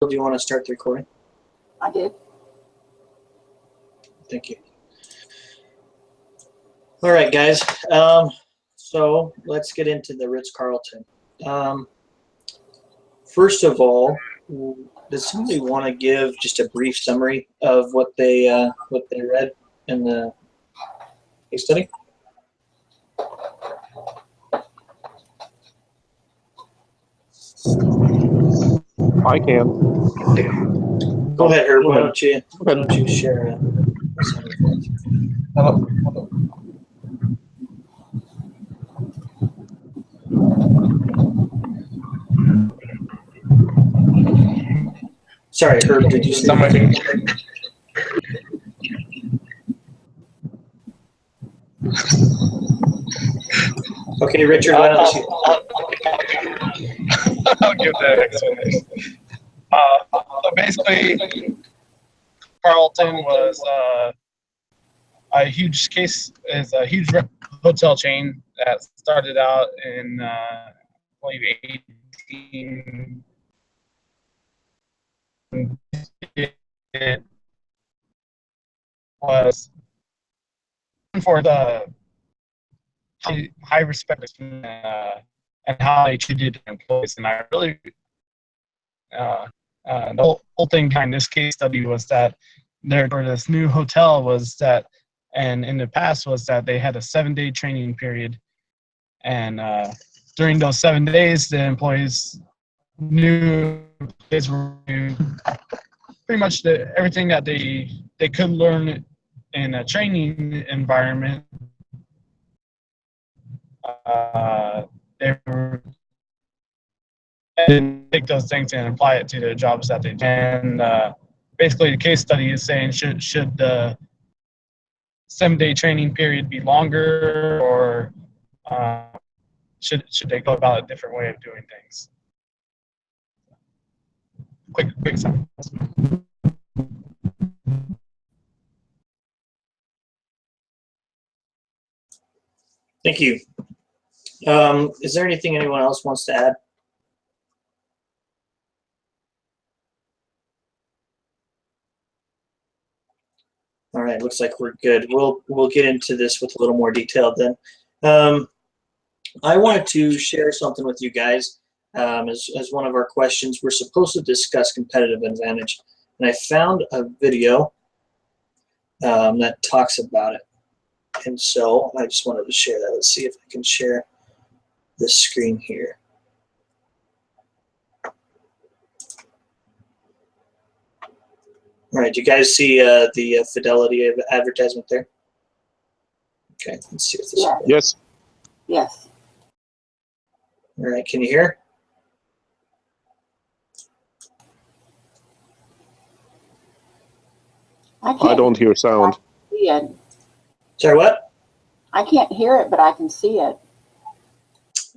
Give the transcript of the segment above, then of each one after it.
do you want to start the recording? I did. Thank you. All right, guys. So let's get into the Ritz-Carlton. First of all, does somebody want to give just a brief summary of what they read in the case study? I can. Go ahead, Herb. Why don't you share a summary for us? Sorry, Herb, did you say anything? Okay, Richard, why don't you? I'll give that explanation. So basically, Carlton was a huge hotel chain that started out in, I believe, 18. It was for the high respect and how they treated employees. And I really, the whole thing behind this case study was that this new hotel was that, and in the past was that they had a 7-day training period. And during those 7 days, the employees knew pretty much everything that they could learn in a training environment. They didn't take those things and apply it to their jobs that they can. Basically, the case study is saying should the 7-day training period be longer, or should they go about a different way of doing things? Quick summary. Thank you. Is there anything anyone else wants to add? All right, looks like we're good. We'll get into this with a little more detail then. I wanted to share something with you guys. As one of our questions, we're supposed to discuss competitive advantage, and I found a video that talks about it, and so I just wanted to share that. Let's see if I can share this screen here. All right, do you guys see the fidelity of advertisement there? Okay, let's see if this. Yeah. Yes. Yes. All right, can you hear? I don't hear sound. See it. Sorry, what? I can't hear it, but I can see it.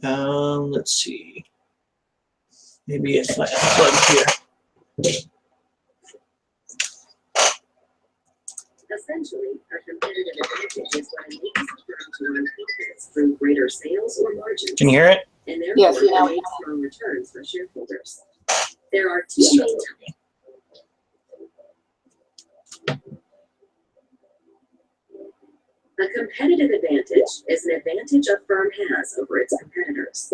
Let's see. Maybe if I unplug here. Essentially, a competitive advantage is what enables a firm to run profits through greater sales or margins. Can you hear it? And therefore Yes, create strong returns for shareholders. There are two main types. A competitive advantage is an advantage a firm has over its competitors.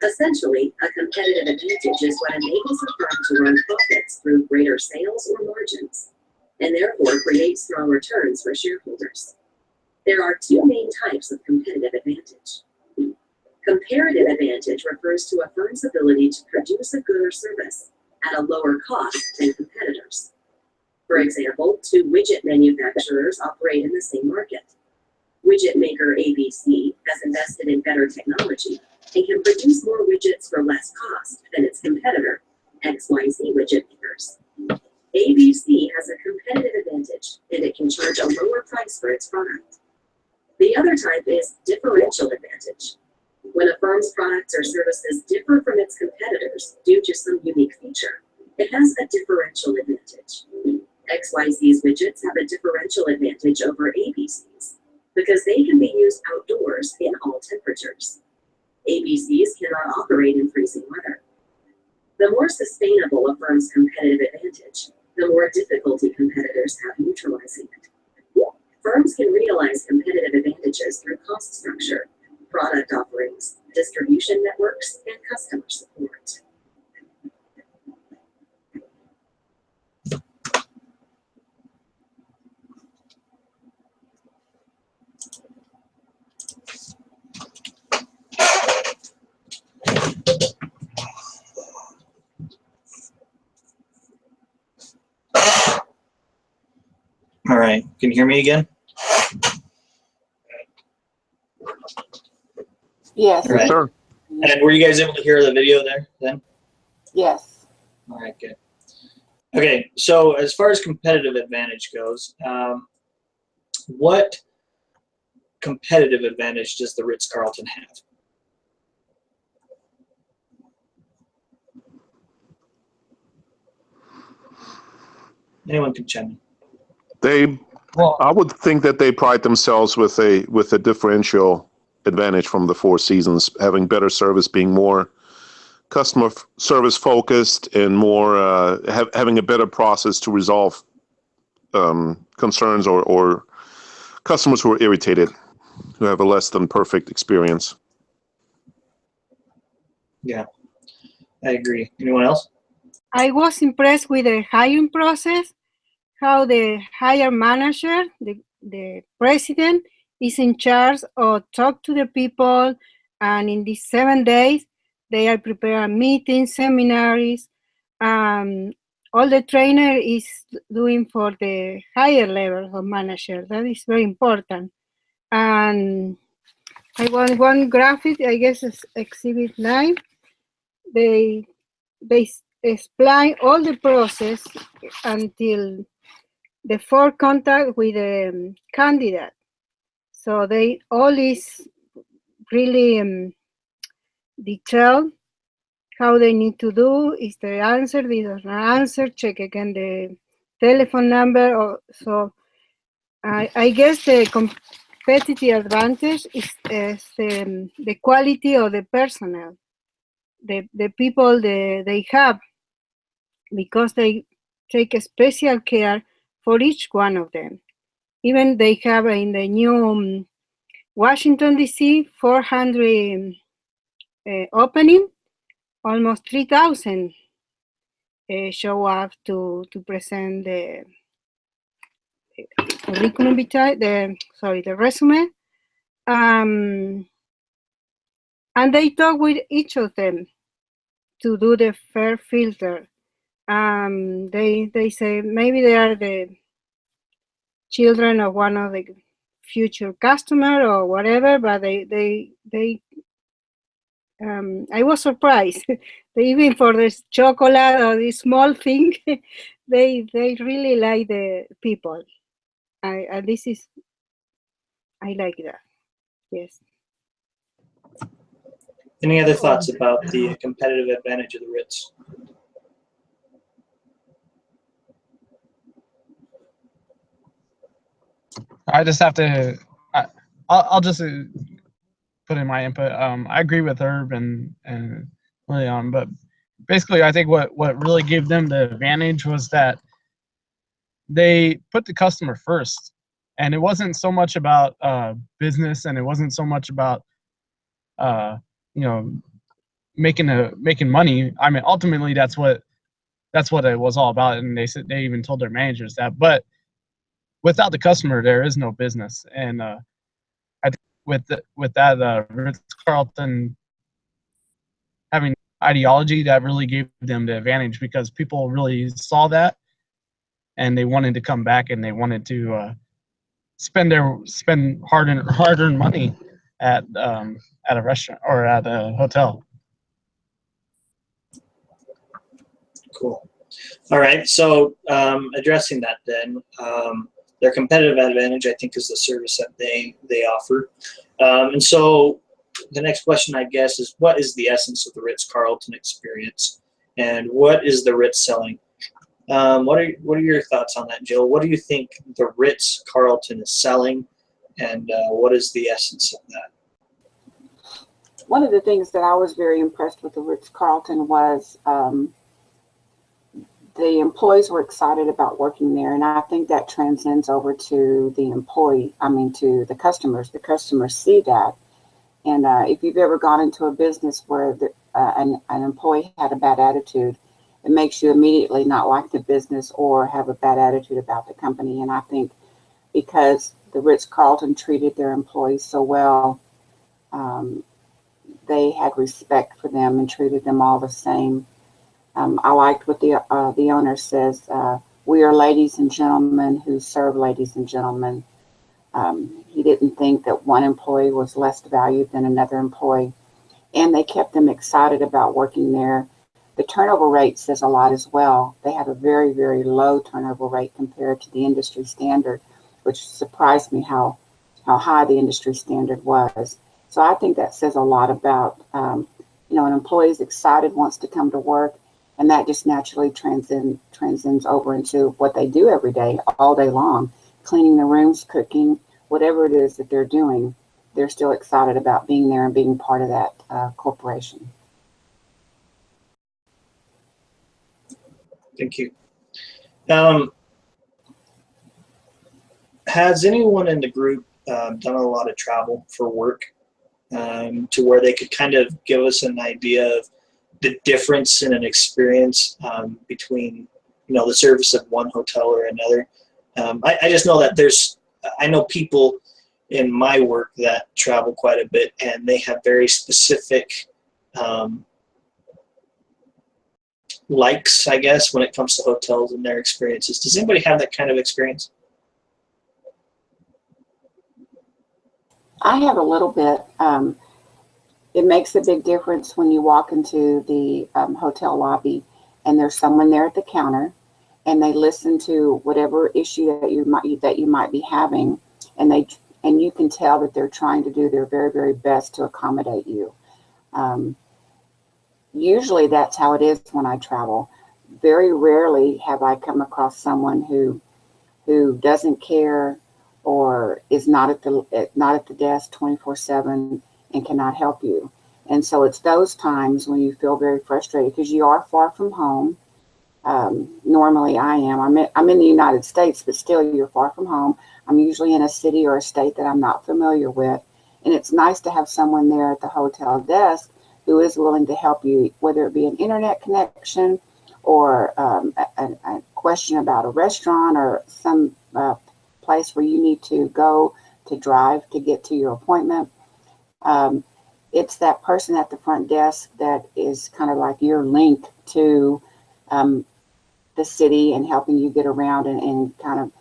Essentially, a competitive advantage is what enables a firm to run profits through greater sales or margins, and therefore create strong returns for shareholders. There are two main types of competitive advantage. Comparative advantage refers to a firm's ability to produce a good or service at a lower cost than competitors. For example, two widget manufacturers operate in the same market. Widget maker ABC has invested in better technology and can produce more widgets for less cost than its competitor, XYZ widget makers. ABC has a competitive advantage, and it can charge a lower price for its product. The other type is differential advantage. When a firm's products or services differ from its competitors due to some unique feature, it has a differential advantage. XYZ's widgets have a differential advantage over ABC's because they can be used outdoors in all temperatures. ABC's cannot operate in freezing weather. The more sustainable a firm's competitive advantage, the more difficulty competitors have neutralizing it. Firms can realize competitive advantages through cost structure, product offerings, distribution networks, and customer support. All right, can you hear me again? Yes. All right. Sure. And were you guys able to hear the video there then? Yes. All right, good. Okay, so as far as competitive advantage goes, what competitive advantage does the Ritz-Carlton have? Anyone can chime in. I would think that they pride themselves with a differential advantage from the Four Seasons, having better service, being more customer service focused, and more having a better process to resolve concerns or customers who are irritated, who have a less than perfect experience. Yeah, I agree. Anyone else? I was impressed with the hiring process, how the hire manager, the president, is in charge of talk to the people, and in these 7 days, they are preparing meetings, seminars, all the trainer is doing for the higher level of manager. That is very important. And I want one graphic, I guess it's exhibit 9. They explain all the process until the first contact with the candidate. So they all is really detailed how they need to do. Is the answer, they don't answer, check again the telephone number. So I guess the competitive advantage is the quality of the personnel, the people they have, because they take a special care for each one of them. Even they have in the new Washington, D.C., 400 opening, almost 3,000 show up to present the curriculum vitae, the resume. And they talk with each of them to do the fair filter. They say maybe they are the children of one of the future customer or whatever, but I was surprised. They, even for this chocolate or this small thing, they really like the people. I like that. Yes. Any other thoughts about the competitive advantage of the Ritz? I just have to. I'll just put in my input. I agree with Herb and Leon, but basically, I think what really gave them the advantage was that they put the customer first, and it wasn't so much about business, and it wasn't so much about making money. I mean, ultimately, that's what it was all about, and they even told their managers that. But without the customer, there is no business, and I think with that, Ritz-Carlton having ideology, that really gave them the advantage, because people really saw that, and they wanted to come back, and they wanted to spend hard-earned money at a restaurant or at a hotel. Cool. All right. So addressing that then, their competitive advantage, I think, is the service that they offer. And so the next question, I guess, is what is the essence of the Ritz-Carlton experience, and what is the Ritz selling? What are your thoughts on that, Jill? What do you think the Ritz-Carlton is selling, and what is the essence of that? One of the things that I was very impressed with the Ritz-Carlton was the employees were excited about working there, and I think that transcends over to the to the customers. The customers see that, and if you've ever gone into a business where an employee had a bad attitude, it makes you immediately not like the business or have a bad attitude about the company. And I think because the Ritz-Carlton treated their employees so well, they had respect for them and treated them all the same. I liked what the owner says. We are ladies and gentlemen who serve ladies and gentlemen. He didn't think that one employee was less valued than another employee, and they kept them excited about working there. The turnover rate says a lot as well. They have a very, very low turnover rate compared to the industry standard, which surprised me how high the industry standard was. So I think that says a lot about, an employee is excited, wants to come to work, and that just naturally transcends over into what they do every day, all day long, cleaning the rooms, cooking, whatever it is that they're doing. They're still excited about being there and being part of that corporation. Thank you. Has anyone in the group done a lot of travel for work to where they could kind of give us an idea of the difference in an experience between, the service of one hotel or another? I just know that I know people in my work that travel quite a bit, and they have very specific likes, I guess, when it comes to hotels and their experiences. Does anybody have that kind of experience? I have a little bit. It makes a big difference when you walk into the hotel lobby and there's someone there at the counter, and they listen to whatever issue that you might be having, and you can tell that they're trying to do their very, very best to accommodate you. Usually that's how it is when I travel. Very rarely have I come across someone who doesn't care or is not at the desk 24/7 and cannot help you. And so it's those times when you feel very frustrated because you are far from home. Normally I am. I'm in the United States, but still you're far from home. I'm usually in a city or a state that I'm not familiar with. And it's nice to have someone there at the hotel desk who is willing to help you, whether it be an internet connection or a question about a restaurant or some place where you need to go to drive to get to your appointment. It's that person at the front desk that is kind of like your link to the city and helping you get around, and kind of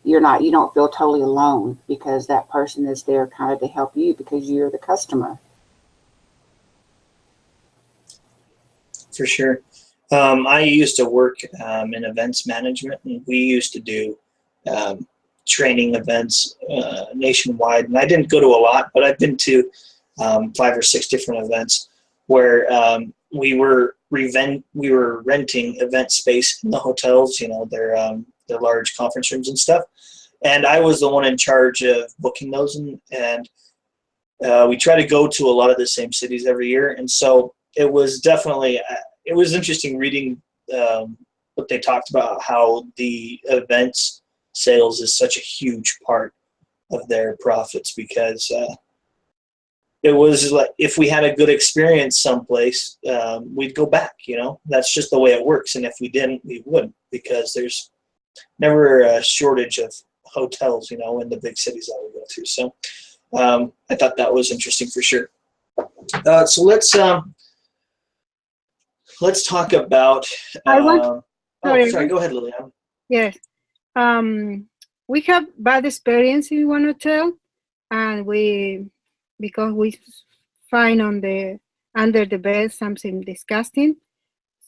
you don't feel totally alone because that person is there kind of to help you because you're the customer. For sure. I used to work in events management, and we used to do training events nationwide. And I didn't go to a lot, but I've been to 5 or 6 different events where we were renting event space in the hotels, their large conference rooms and stuff. And I was the one in charge of booking those, and we try to go to a lot of the same cities every year. And so it was definitely, it was interesting reading what they talked about, how the events sales is such a huge part of their profits, because it was like if we had a good experience someplace, we'd go back. That's just the way it works. And if we didn't, we wouldn't, because there's never a shortage of hotels, in the big cities that we go to. So I thought that was interesting for sure. So let's talk about. Sorry. Go ahead, Liliana. Yes. We have bad experience in one hotel, and because we find under the bed something disgusting.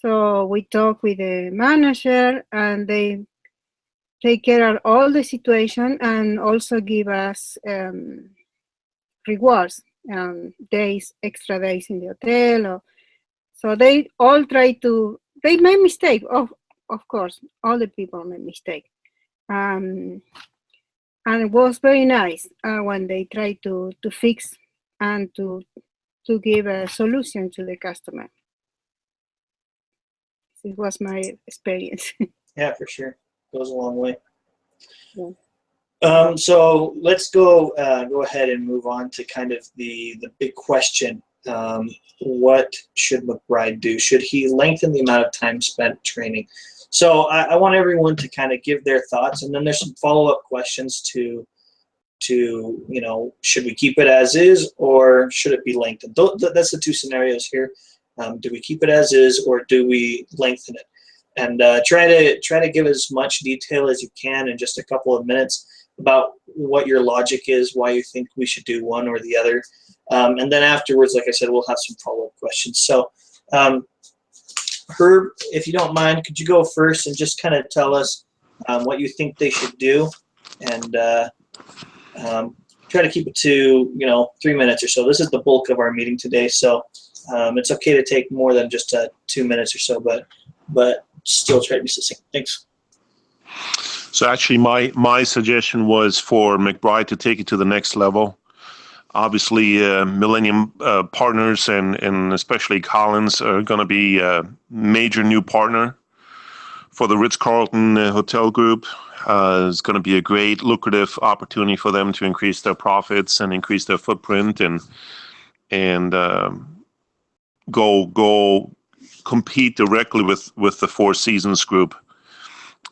So we talk with the manager, and they take care of all the situation and also give us rewards, extra days in the hotel. So they all they make mistake. Of course, all the people make mistake. And it was very nice when they try to fix and to to give a solution to the customer. It was my experience. Yeah, for sure. Goes a long way. Yeah. So let's go ahead and move on to kind of the big question. What should McBride do? Should he lengthen the amount of time spent training? So I want everyone to kind of give their thoughts, and then there's some follow-up questions to should we keep it as is or should it be lengthened? That's the two scenarios here. Do we keep it as is or do we lengthen it? And try to give as much detail as you can in just a couple of minutes about what your logic is, why you think we should do one or the other. And then afterwards, like I said, we'll have some follow-up questions. So Herb, if you don't mind, could you go first and just kind of tell us what you think they should do, and try to keep it to 3 minutes or so. This is the bulk of our meeting today, so it's okay to take more than just 2 minutes or so, but still try to be succinct. Thanks. So actually, my suggestion was for McBride to take it to the next level. Obviously, Millennium Partners and especially Collins are going to be a major new partner for the Ritz-Carlton Hotel Group. It's going to be a great, lucrative opportunity for them to increase their profits and increase their footprint and go compete directly with the Four Seasons Group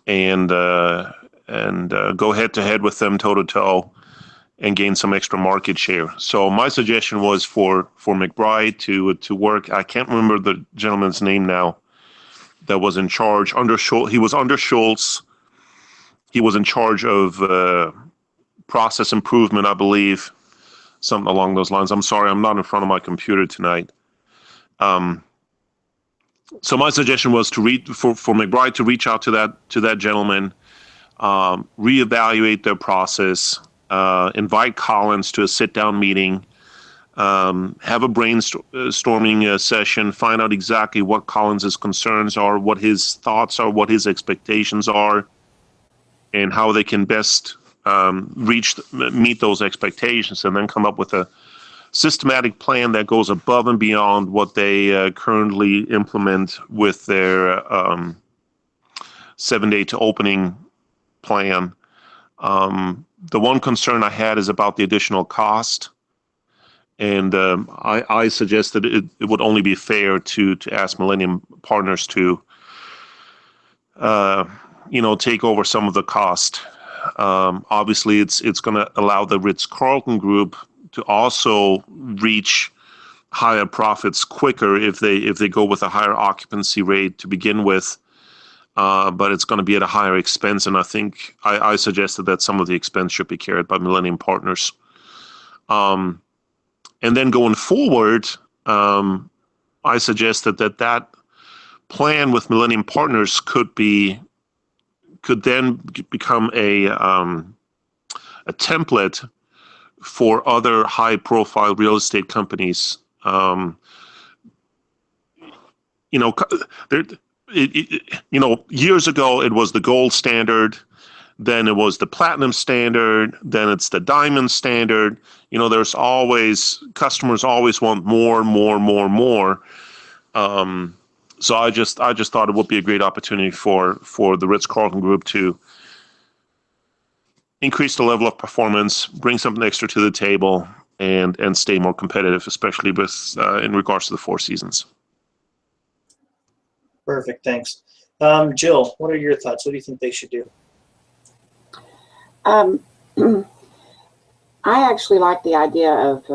and go head to head with them toe to toe and gain some extra market share. So my suggestion was for McBride to work. I can't remember the gentleman's name now that was in charge. He was under Schultz. He was in charge of process improvement, I believe, something along those lines. I'm sorry, I'm not in front of my computer tonight. So my suggestion was for McBride to reach out to that gentleman, reevaluate their process, invite Collins to a sit-down meeting, have a brainstorming session, find out exactly what Collins's concerns are, what his thoughts are, what his expectations are, and how they can best meet those expectations, and then come up with a systematic plan that goes above and beyond what they currently implement with their 7-day to opening plan. The one concern I had is about the additional cost, and I suggested it would only be fair to ask Millennium Partners to take over some of the cost. Obviously, it's going to allow the Ritz-Carlton Group to also reach higher profits quicker if they go with a higher occupancy rate to begin with. But it's going to be at a higher expense, and I think I suggested that some of the expense should be carried by Millennium Partners. And then going forward, I suggested that plan with Millennium Partners could then become a template for other high-profile real estate companies. Years ago it was the gold standard, then it was the platinum standard, then it's the diamond standard. There's always, customers always want more. So I just thought it would be a great opportunity for the Ritz-Carlton Group to increase the level of performance, bring something extra to the table, and stay more competitive, especially in regards to the Four Seasons. Perfect, thanks. Jill, what are your thoughts? What do you think they should do? I actually like the idea of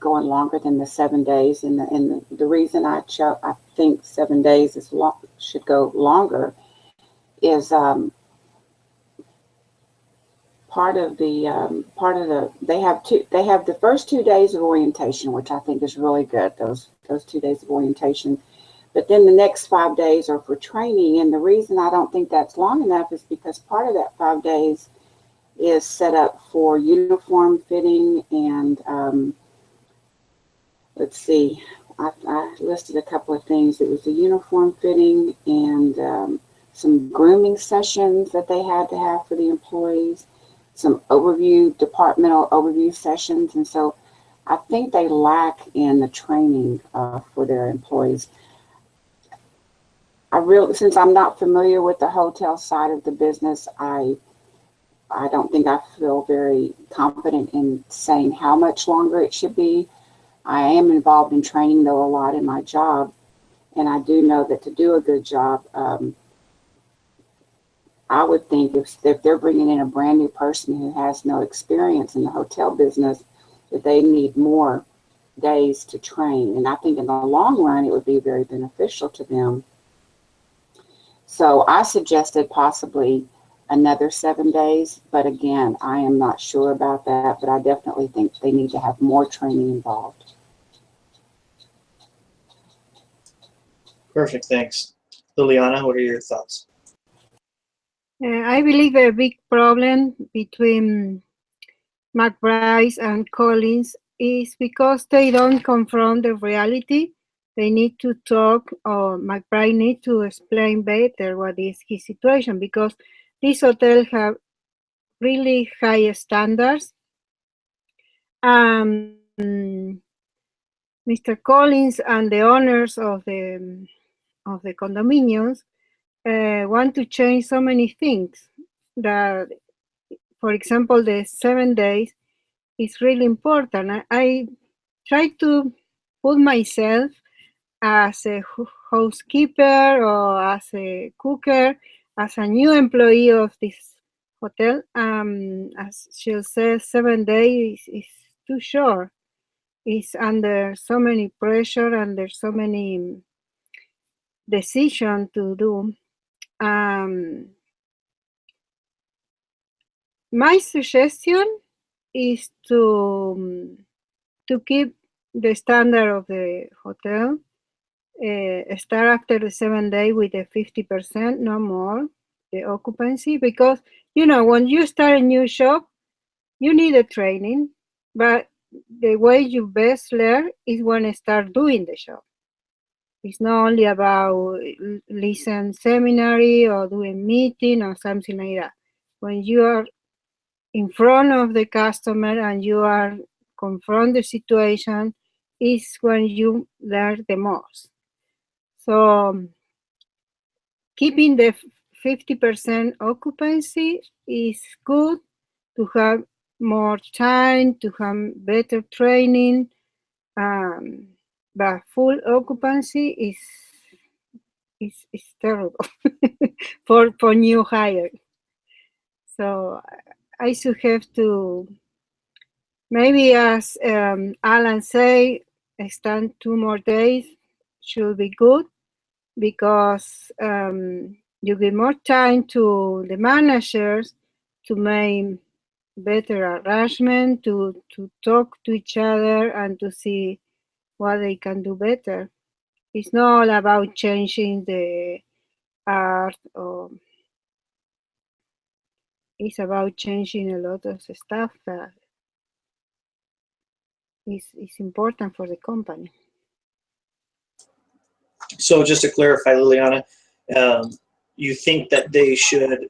going longer than the 7 days, and the reason I think 7 days should go longer is they have the first 2 days of orientation, which I think is really good. Those 2 days of orientation. But then the next 5 days are for training. And the reason I don't think that's long enough is because part of that 5 days is set up for uniform fitting and let's see, I listed a couple of things. It was the uniform fitting and some grooming sessions that they had to have for the employees, some departmental overview sessions. And so I think they lack in the training for their employees. Since I'm not familiar with the hotel side of the business, I don't think I feel very confident in saying how much longer it should be. I am involved in training though a lot in my job, and I do know that to do a good job, I would think if they're bringing in a brand new person who has no experience in the hotel business, that they need more days to train. And I think in the long run, it would be very beneficial to them. So I suggested possibly another 7 days, but again, I am not sure about that, but I definitely think they need to have more training involved. Perfect, thanks. Liliana, what are your thoughts? I believe a big problem between McBride and Collins is because they don't confront the reality. They need to talk, or McBride needs to explain better what is his situation, because these hotels have really high standards. Mr. Collins and the owners of the condominiums want to change so many things that, for example, the 7 days is really important. I try to put myself as a housekeeper or as a cooker, as a new employee of this hotel. As she says, 7 days is too short. It's under so many pressure, under so many decisions to do. My suggestion is to keep the standard of the hotel, start after the 7 day with a 50%, no more, the occupancy, because, you know, when you start a new shop, you need a training, but the way you best learn is when you start doing the shop. It's not only about listen seminary or doing meeting or something like that. When you are in front of the customer and you are confront the situation, is when you learn the most. So keeping the 50% occupancy is good, to have more time, to have better training, but full occupancy is terrible for new hire. So I should have to, maybe as Alan say, extend 2 more days should be good, because you give more time to the managers to make better arrangement, to talk to each other and to see what they can do better. It's not about changing the art, or it's about changing a lot of stuff that is important for the company. So just to clarify, Liliana, you think that they should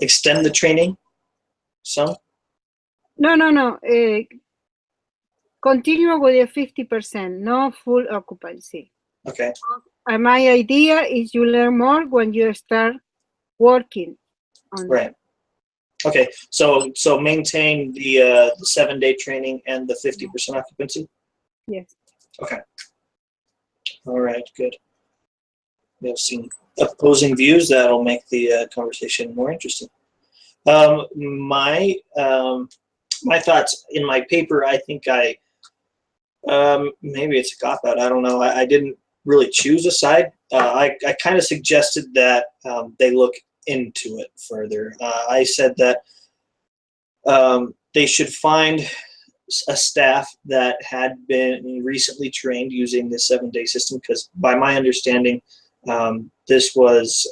extend the training some? No. Continue with the 50%, no full occupancy. Okay. And my idea is you learn more when you start working on Right. Okay. So maintain the 7 day training and the 50% occupancy. Yes. Okay. All right. Good. We have some opposing views that'll make the conversation more interesting. My thoughts in my paper, I think maybe it's a cop-out, I don't know. I didn't really choose a side. I kind of suggested that they look into it further. I said that they should find a staff that had been recently trained using the 7 day system, because by my understanding, this was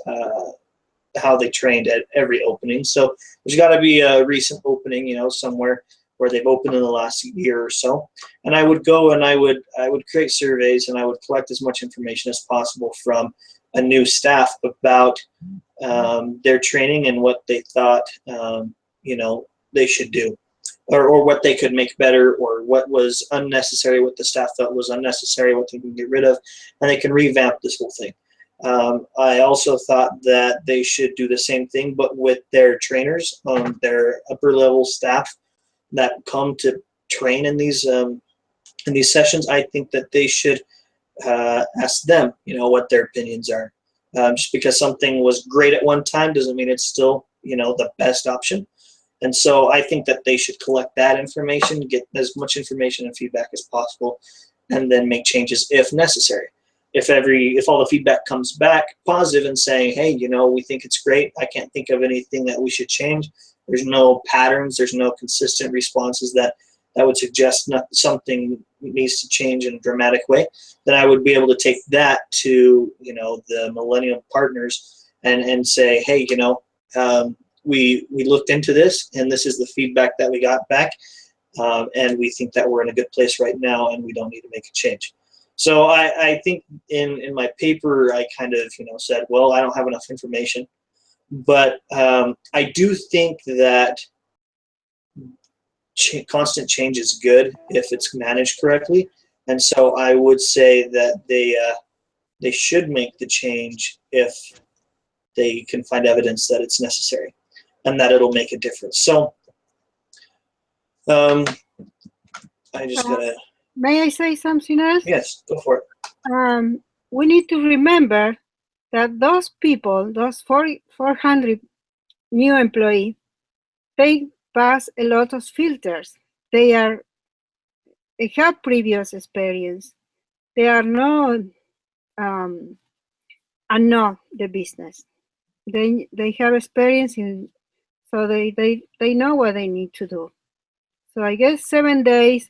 how they trained at every opening. So there's got to be a recent opening, you know, somewhere where they've opened in the last year or so. And I would go and I would create surveys, and I would collect as much information as possible from a new staff about their training and what they thought, you know, they should do. or what they could make better, or what was unnecessary, what the staff felt was unnecessary, what they can get rid of, and they can revamp this whole thing. I also thought that they should do the same thing, but with their trainers, their upper level staff that come to train in these sessions. I think that they should ask them, what their opinions are. Just because something was great at one time doesn't mean it's still, the best option. And so I think that they should collect that information, get as much information and feedback as possible, and then make changes if necessary. If all the feedback comes back positive and saying, hey, we think it's great, I can't think of anything that we should change, there's no patterns, there's no consistent responses that would suggest something needs to change in a dramatic way, then I would be able to take that to, the Millennium partners and say, hey, we looked into this, and this is the feedback that we got back, and we think that we're in a good place right now, and we don't need to make a change. So I think in my paper, I kind of, said, well, I don't have enough information. But I do think that constant change is good if it's managed correctly. And so I would say that they should make the change if they can find evidence that it's necessary and that it'll make a difference. So I just gotta. May I say something else? Yes, go for it. We need to remember that those people, those 400 new employees, they pass a lot of filters. They have previous experience. They are not know the business. They have experience so they know what they need to do. So I guess 7 days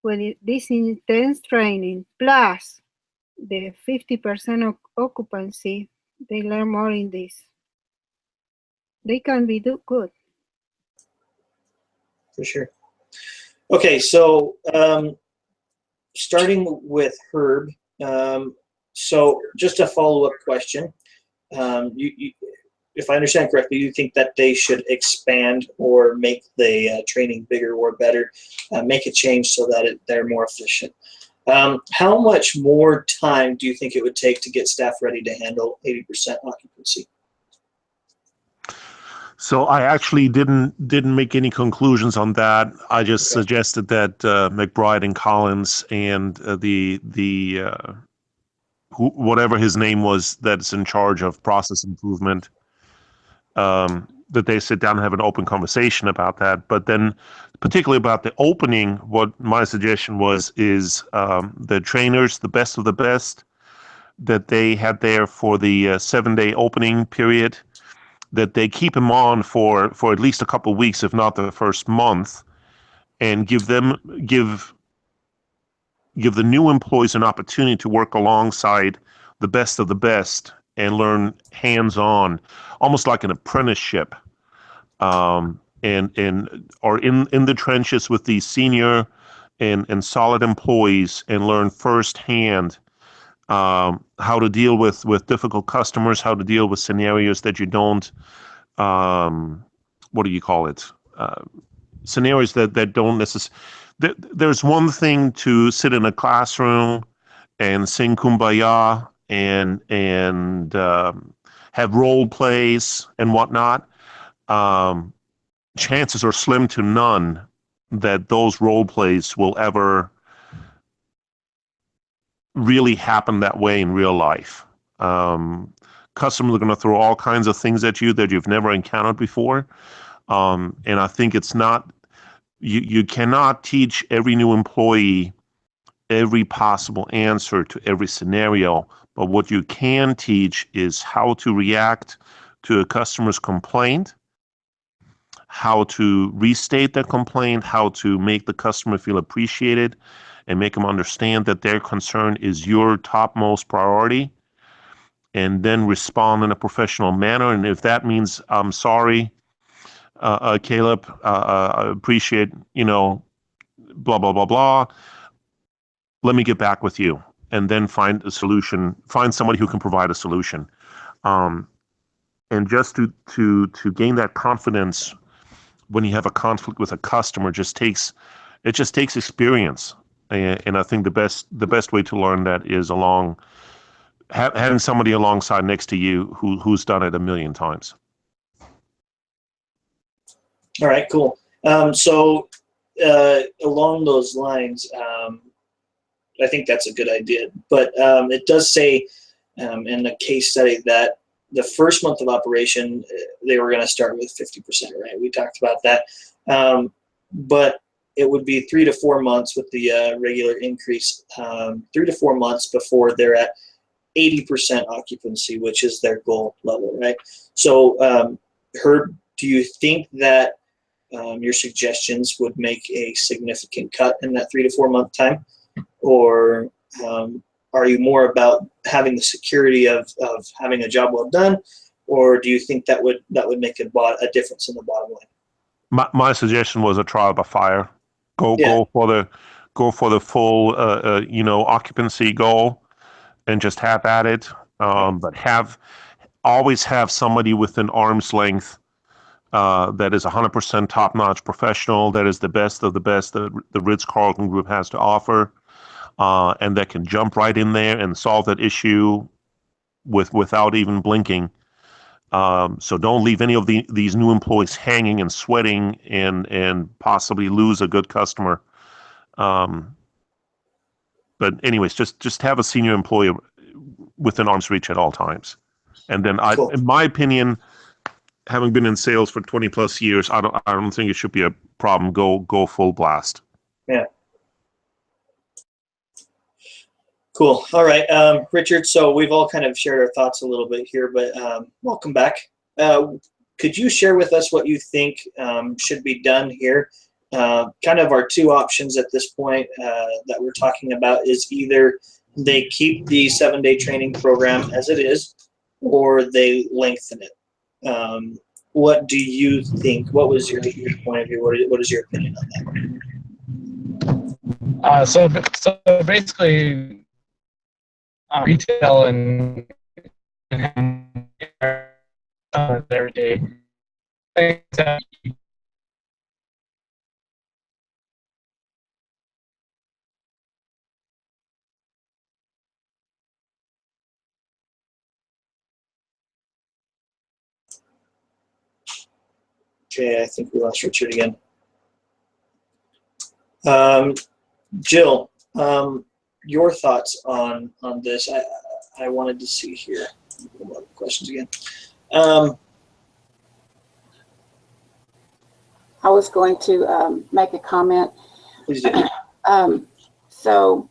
with this intense training plus the 50% of occupancy, they learn more in this. They can be good. For sure. Okay, so starting with Herb, so just a follow-up question. If I understand correctly, you think that they should expand or make the training bigger or better, make a change so that they're more efficient. How much more time do you think it would take to get staff ready to handle 80% occupancy? So I actually didn't make any conclusions on that. I just suggested that McBride and Collins and whatever his name was that's in charge of process improvement, that they sit down and have an open conversation about that. But then particularly about the opening, what my suggestion is the trainers, the best of the best that they had there for the 7-day opening period, that they keep them on for at least a couple of weeks, if not the first month, and give the new employees an opportunity to work alongside the best of the best and learn hands-on, almost like an apprenticeship, and are in the trenches with these senior and solid employees and learn firsthand how to deal with difficult customers, how to deal with scenarios that you don't, what do you call it? Scenarios that don't necessarily. There's one thing to sit in a classroom and sing Kumbaya and have role plays and whatnot. Chances are slim to none that those role plays will ever really happen that way in real life. Customers are going to throw all kinds of things at you that you've never encountered before. And I think it's not, you cannot teach every new employee every possible answer to every scenario, but what you can teach is how to react to a customer's complaint, how to restate the complaint, how to make the customer feel appreciated, and make them understand that their concern is your topmost priority, and then respond in a professional manner. And if that means, I'm sorry, Caleb, I appreciate, blah, blah, blah, blah. Let me get back with you, and then find a solution, find somebody who can provide a solution. And just to gain that confidence when you have a conflict with a customer, it just takes experience. And I think the best way to learn that is having somebody alongside next to you who's done it a million times. All right, cool. So along those lines, I think that's a good idea. But it does say in the case study that the first month of operation, they were going to start with 50%, right? We talked about that. But it would be 3 to 4 months with the regular increase, 3 to 4 months before they're at 80% occupancy, which is their goal level, right? So, Herb, do you think that your suggestions would make a significant cut in that 3 to 4 month time? Or are you more about having the security of having a job well done? Or do you think that would make a difference in the bottom line? My suggestion was a trial by fire. Go for the full occupancy goal and just have at it. But always have somebody within arm's length that is 100% top-notch professional, that is the best of the best that the Ritz-Carlton Group has to offer, and that can jump right in there and solve that issue without even blinking. So don't leave any of these new employees hanging and sweating and possibly lose a good customer. But anyways, just have a senior employee within arm's reach at all times. And then Cool. in my opinion, having been in sales for 20 plus years, I don't think it should be a problem. Go full blast. Yeah. Cool. All right, Richard. So we've all kind of shared our thoughts a little bit here, but welcome back. Could you share with us what you think should be done here? Kind of our two options at this point that we're talking about is either they keep the 7-day training program as it is, or they lengthen it. What do you think? What was your point of view? What is your opinion on that? So basically, retail and every day. Okay, I think we lost Richard again. Jill, your thoughts on this? I wanted to see here. Questions again. I was going to make a comment. Please do. So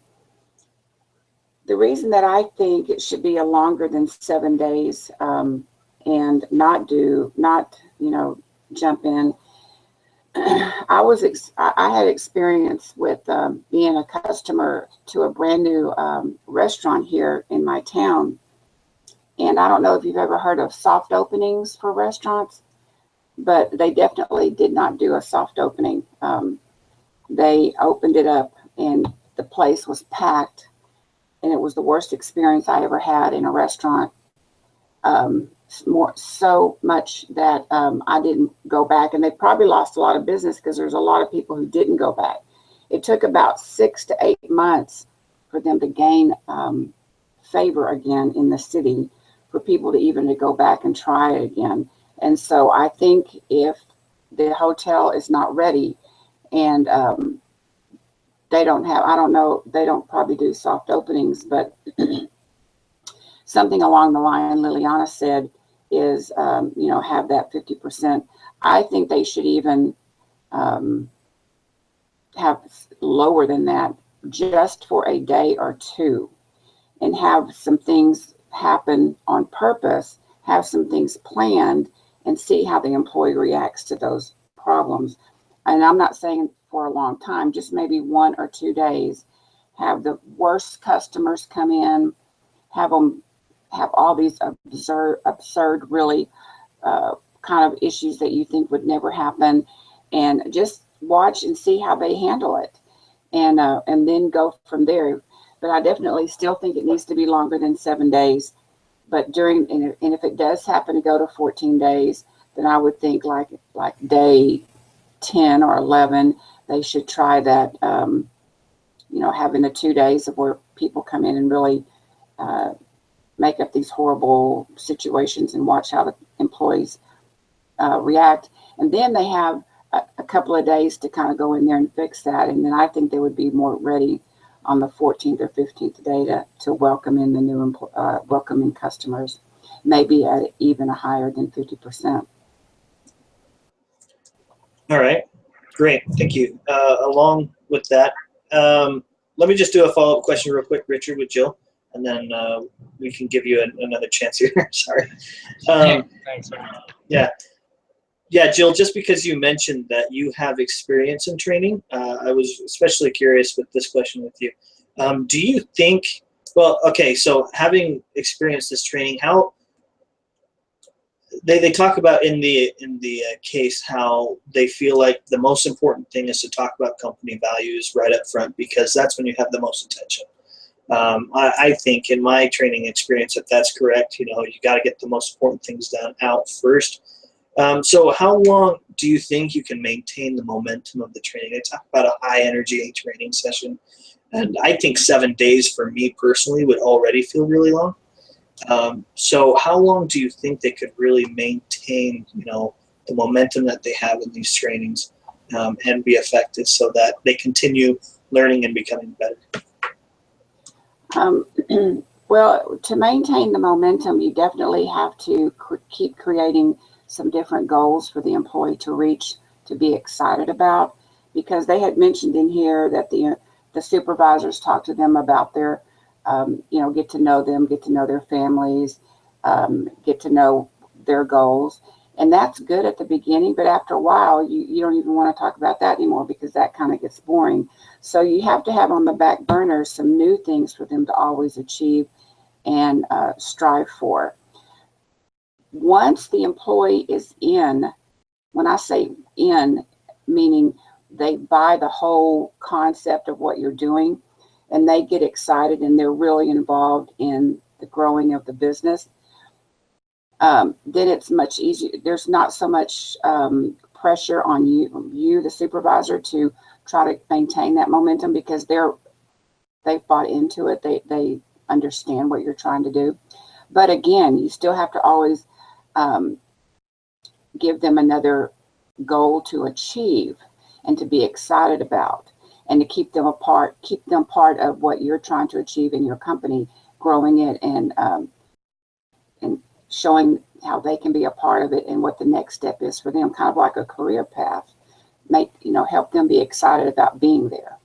the reason that I think it should be a longer than 7 days and not jump in. I had experience with being a customer to a brand new restaurant here in my town. And I don't know if you've ever heard of soft openings for restaurants, but they definitely did not do a soft opening. They opened it up and the place was packed, and it was the worst experience I ever had in a restaurant. So much that I didn't go back, and they probably lost a lot of business because there's a lot of people who didn't go back. It took about 6 to 8 months for them to gain favor again in the city, for people to even go back and try it again. And so I think if the hotel is not ready and they don't have, I don't know, they don't probably do soft openings, but something along the line Liliana said is, have that 50%. I think they should even have lower than that, just for a day or two, and have some things happen on purpose, have some things planned, and see how the employee reacts to those problems. And I'm not saying for a long time, just maybe 1 or 2 days, have the worst customers come in, have all these absurd really kind of issues that you think would never happen, and just watch and see how they handle it, and then go from there. But I definitely still think it needs to be longer than 7 days. But and if it does happen to go to 14 days, then I would think like day 10 or 11, they should try that, having the 2 days of where people come in and really make up these horrible situations and watch how the employees react. And then they have a couple of days to kind of go in there and fix that. And then I think they would be more ready on the 14th or 15th day to welcome in the new welcoming customers, maybe at even a higher than 50%. All right, great, thank you. Along with that, let me just do a follow-up question real quick, Richard, with Jill, and then we can give you another chance here. Sorry. Thanks. Yeah, Jill, just because you mentioned that you have experience in training, I was especially curious with this question with you. Do you think, well, okay, so having experienced this training, how they talk about in the case how they feel like the most important thing is to talk about company values right up front, because that's when you have the most attention. I think in my training experience, if that's correct, you got to get the most important things down out first. So how long do you think you can maintain the momentum of the training? They talk about a high energy training session, and I think 7 days for me personally would already feel really long. So how long do you think they could really maintain, the momentum that they have in these trainings, and be effective so that they continue learning and becoming better? Well, to maintain the momentum, you definitely have to keep creating some different goals for the employee to reach, to be excited about, because they had mentioned in here that the supervisors talk to them about their, get to know them, get to know their families, get to know their goals. And that's good at the beginning, but after a while, you don't even want to talk about that anymore, because that kind of gets boring. So you have to have on the back burner some new things for them to always achieve and strive for. Once the employee is in, when I say in, meaning they buy the whole concept of what you're doing, and they get excited and they're really involved in the growing of the business, then it's much easier. There's not so much pressure on you, the supervisor, to try to maintain that momentum, because they've bought into it. They understand what you're trying to do. But again, you still have to always give them another goal to achieve and to be excited about, and to keep them part of what you're trying to achieve in your company, growing it and showing how they can be a part of it and what the next step is for them, kind of like a career path. Help them be excited about being there.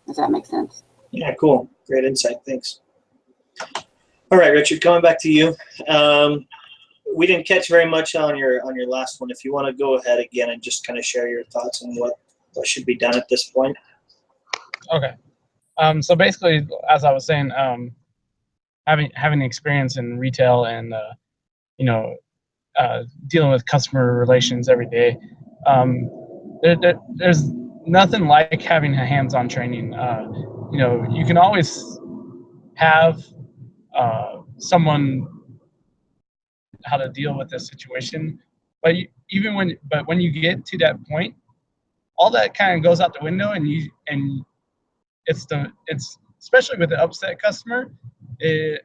Does that make sense? Yeah, cool. Great insight. Thanks. All right, Richard, coming back to you. We didn't catch very much on your last one. If you want to go ahead again and just kind of share your thoughts on what should be done at this point. Okay. So basically, as I was saying, having experience in retail and dealing with customer relations every day, there's nothing like having a hands-on training. You can always have someone how to deal with this situation, but when you get to that point, all that kind of goes out the window, and it's especially with the upset customer, you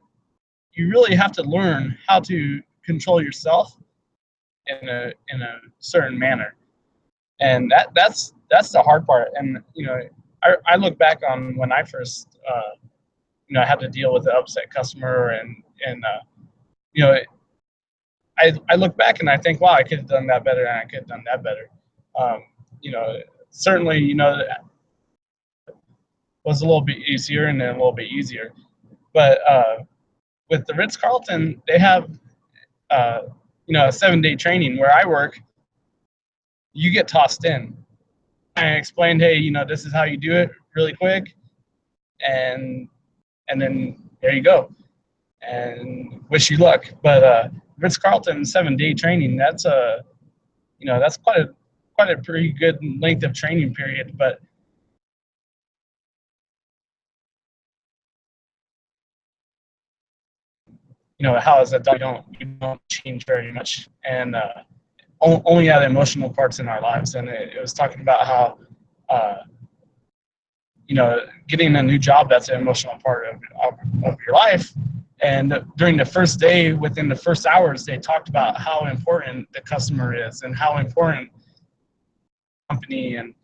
really have to learn how to control yourself in a certain manner, and that's the hard part. And I look back on when I first had to deal with the upset customer, and I look back and I think, wow, I could have done that better, and I could have done that better. Certainly, was a little bit easier and then a little bit easier. But with the Ritz-Carlton, they have, a 7-day training. Where I work, you get tossed in. I explained, hey, this is how you do it really quick, and then there you go, and wish you luck. But Ritz-Carlton 7-day training, that's that's quite a pretty good length of training period. But how is that done? You don't change very much, and only had emotional parts in our lives, and it was talking about how getting a new job, that's an emotional part of your life. And during the first day, within the first hours, they talked about how important the customer is and how important the company and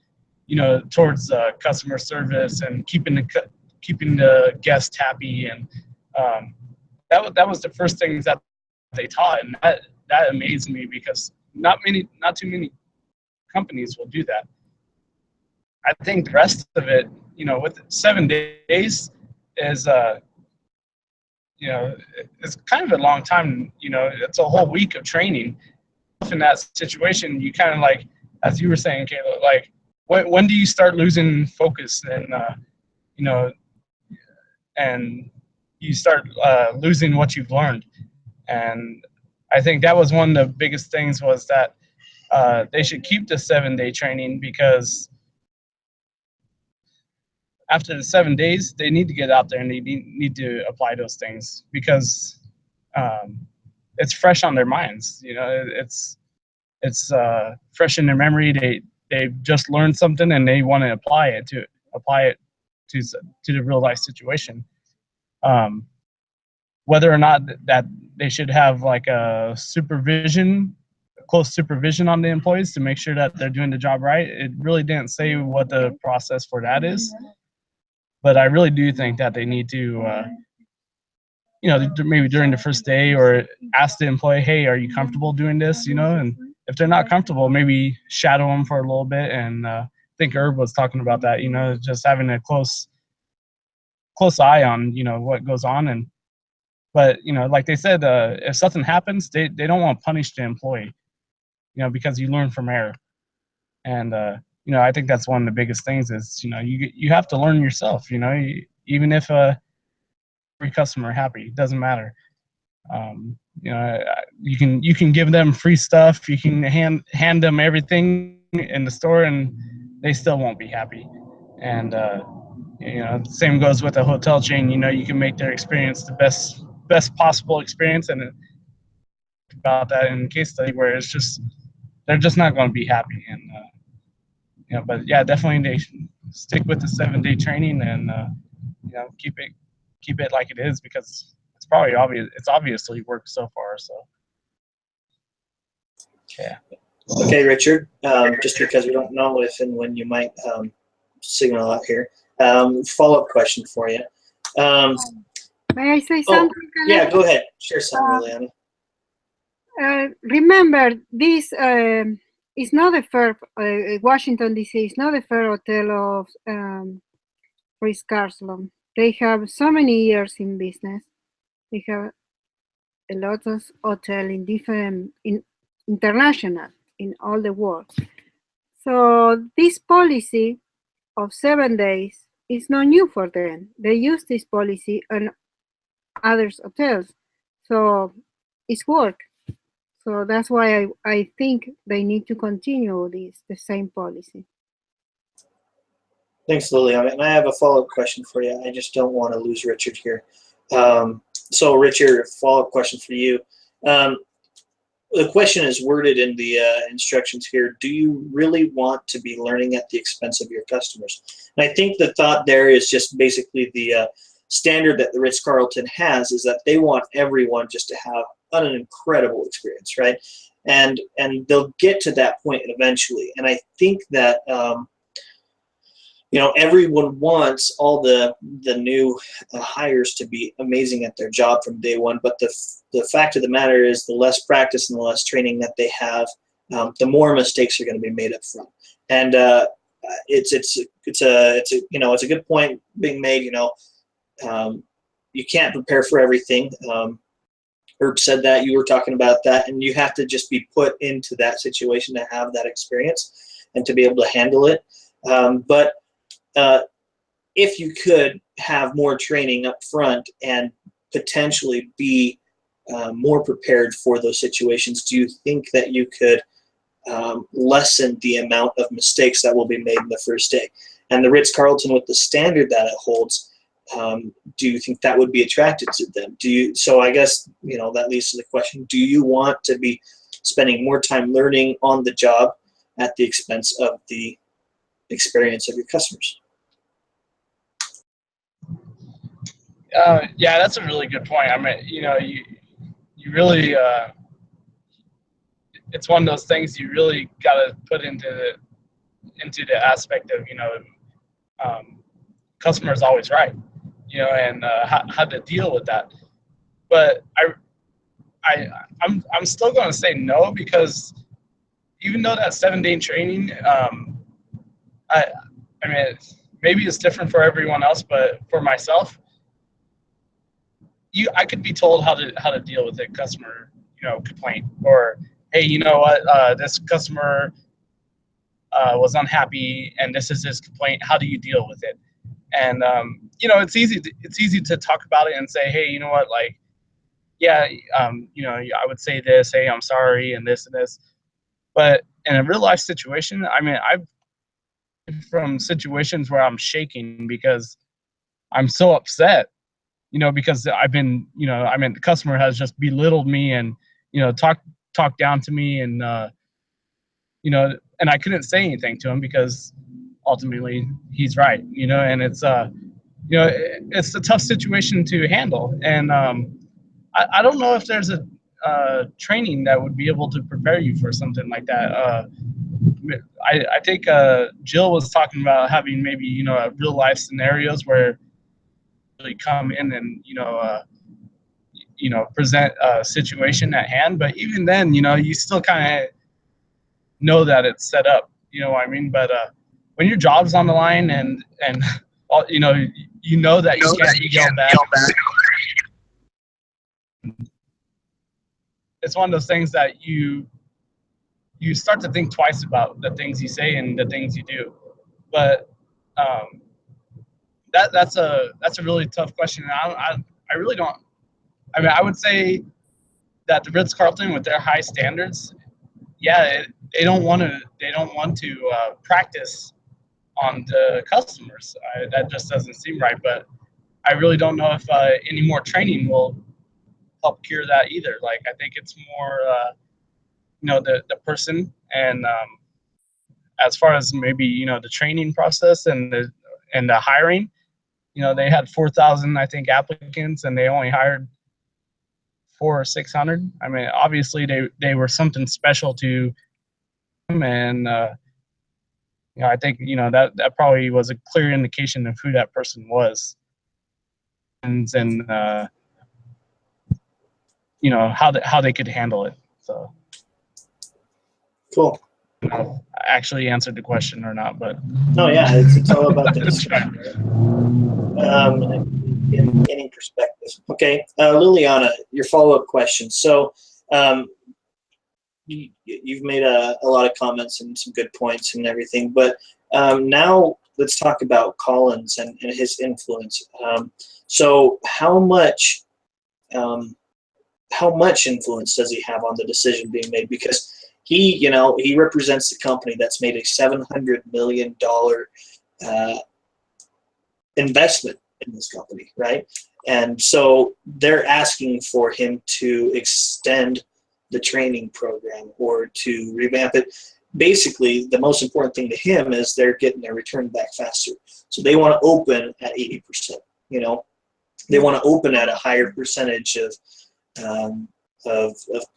towards customer service and keeping the guest happy. And that was the first things that they taught, and that amazed me, because not too many companies will do that. I think the rest of it, with 7 days is it's kind of a long time. It's a whole week of training. In that situation, you kind of, like, as you were saying, Kayla, like, when do you start losing focus and and you start losing what you've learned? And I think that was one of the biggest things, was that they should keep the 7-day training, because after the 7 days, they need to get out there and they need to apply those things, because it's fresh on their minds. It's fresh in their memory. They've just learned something and they want to apply it to the real life situation. Whether or not that they should have like a close supervision on the employees to make sure that they're doing the job right, it really didn't say what the process for that is. But I really do think that they need to, maybe during the first day, or ask the employee, hey, are you comfortable doing this? And if they're not comfortable, maybe shadow them for a little bit. And I think Herb was talking about that, just having a close eye on, what goes on. But like they said, if something happens, they don't want to punish the employee, because you learn from error. And, I think that's one of the biggest things is, you have to learn yourself, even if every customer happy, it doesn't matter. You can give them free stuff. You can hand them everything in the store and they still won't be happy. And, same goes with a hotel chain. You can make their experience the best possible experience. And about that in case study where they're just not going to be happy. And, but yeah, definitely they should stick with the 7-day training and, keep it like it is, because it's probably obvious. It's obviously worked so far. So, yeah. Okay, Richard, just because we don't know if and when you might signal out here, follow-up question for you. May I say something? Yeah, go ahead. Share something, Liliana. Remember, this is not the first, Washington, D.C. is not the first hotel of Ritz-Carlton. They have so many years in business. They have a lot of hotels in international, in all the world. So this policy of 7 days is not new for them. They use this policy on other hotels. So it's work. So that's why I think they need to continue the same policy. Thanks, Liliana. And I have a follow-up question for you. I just don't want to lose Richard here. So Richard, follow-up question for you. The question is worded in the instructions here. Do you really want to be learning at the expense of your customers? And I think the thought there is just basically the standard that the Ritz-Carlton has is that they want everyone just to have an incredible experience, right? And they'll get to that point eventually. And I think that everyone wants all the new hires to be amazing at their job from day one. But the fact of the matter is, the less practice and the less training that they have, the more mistakes are going to be made up front. And it's a good point being made. You can't prepare for everything. Herb said that, you were talking about that, and you have to just be put into that situation to have that experience and to be able to handle it. But if you could have more training up front and potentially be more prepared for those situations, do you think that you could lessen the amount of mistakes that will be made in the first day? And the Ritz-Carlton, with the standard that it holds, do you think that would be attracted to them? So I guess, that leads to the question, do you want to be spending more time learning on the job at the expense of the experience of your customers. Yeah, that's a really good point. I mean, you know, you really, it's one of those things you really got to put into the aspect of, you know, customer is always right, you know, and how to deal with that. But I'm still going to say no, because even though that 7-day training, I mean, maybe it's different for everyone else, but for myself, I could be told how to deal with a customer, you know, complaint, or hey, you know what, this customer was unhappy and this is his complaint. How do you deal with it? And you know, it's easy to talk about it and say, hey, you know what, like, yeah, you know, I would say this, hey, I'm sorry, and this and this. But in a real life situation, I mean, I've been from situations where I'm shaking because I'm so upset, you know, because I've been, you know, I mean, the customer has just belittled me and, you know, talked down to me, and you know, and I couldn't say anything to him because ultimately he's right, you know, and it's you know, it's a tough situation to handle, and I don't know if there's a training that would be able to prepare you for something like that. I think Jill was talking about having maybe, you know, real life scenarios where really come in and, you know, present a situation at hand. But even then, you know, you still kind of know that it's set up, you know what I mean? But when your job's on the line and you know that you can't yell back. It's one of those things that you start to think twice about the things you say and the things you do. But that's a really tough question. I really don't. I mean, I would say that the Ritz-Carlton, with their high standards, yeah, they don't want to practice on the customers. That just doesn't seem right. But I really don't know if any more training will help cure that either. Like, I think it's more, you know, the person, and as far as maybe, you know, the training process and the hiring, you know, they had 4,000, I think, applicants, and they only hired 400 or 600. I mean, obviously they were something special to them, and you know, I think, you know, that probably was a clear indication of who that person was, and you know, how they could handle it. So Cool. I don't know if I actually answered the question or not, but No, yeah, it's all about the discussion. In any perspective. Okay, Liliana, your follow-up question. So you've made a lot of comments and some good points and everything, but now let's talk about Collins and his influence. So how much influence does he have on the decision being made? Because he represents the company that's made a $700 million investment in this company, right? And so they're asking for him to extend the training program or to revamp it. Basically, the most important thing to him is they're getting their return back faster. So they want to open at 80%. You know, they want to open at a higher percentage of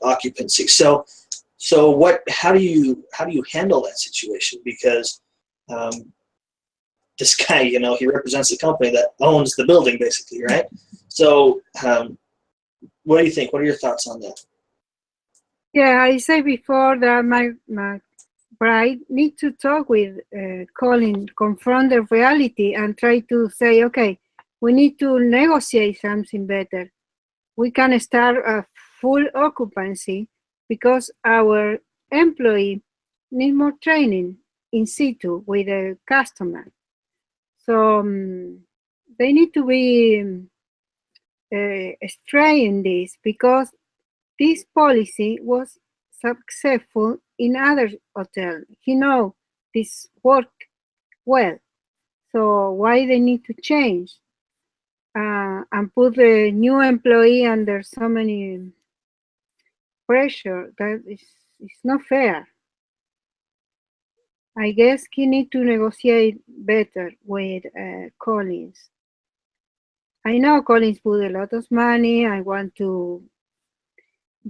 occupancy. So how do you handle that situation? Because this guy, you know, he represents a company that owns the building, basically, right? So what do you think? What are your thoughts on that? Yeah, I said before that my bride need to talk with Colin, confront the reality, and try to say, okay, we need to negotiate something better. We can start a full occupancy because our employee need more training in situ with the customer. So they need to be straight in this, because this policy was successful in other hotels. He know this work well. So why they need to change and put the new employee under so many pressure. That is, it's not fair. I guess he need to negotiate better with Collins. I know Collins put a lot of money. I want to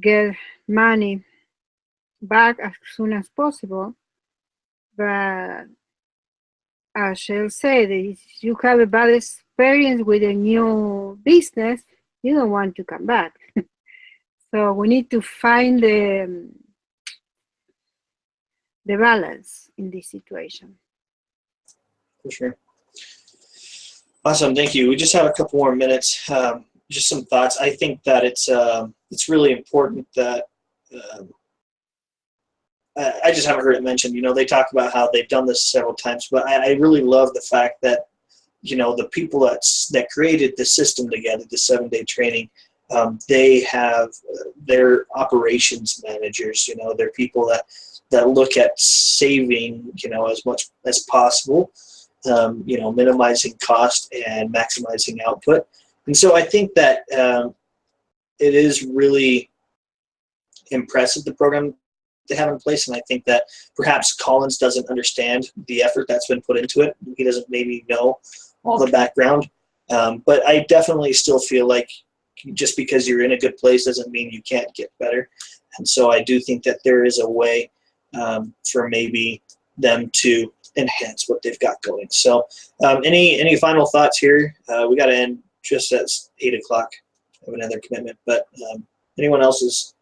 get money back as soon as possible. But as Shell said, if you have a bad experience with a new business, you don't want to come back. So we need to find the balance in this situation. For sure. Awesome, thank you. We just have a couple more minutes. Just some thoughts. I think that it's really important that I just haven't heard it mentioned. You know, they talk about how they've done this several times, but I really love the fact that, you know, the people that created the system together, the 7-day training, they have their operations managers. You know, they're people that look at saving, you know, as much as possible. You know, minimizing cost and maximizing output. And so I think that it is really impressive, the program they have in place. And I think that perhaps Collins doesn't understand the effort that's been put into it. He doesn't maybe know all the background. But I definitely still feel like just because you're in a good place doesn't mean you can't get better. And so I do think that there is a way for maybe them to enhance what they've got going. So any final thoughts here? We got to end just at 8 o'clock. I have another commitment, but anyone else is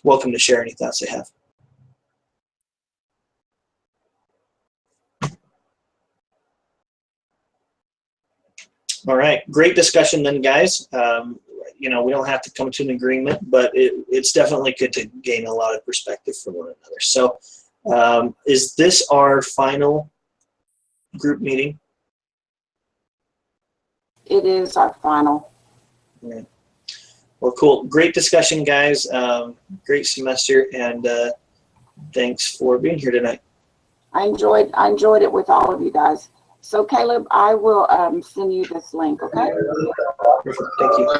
welcome to share any thoughts they have. All right, great discussion then, guys. You know, we don't have to come to an agreement, but it's definitely good to gain a lot of perspective from one another. So is this our final group meeting? It is our final. Yeah. Well, cool. Great discussion, guys. Great semester, and thanks for being here tonight. I enjoyed it with all of you guys. So Caleb, I will send you this link, okay? Perfect. Thank you.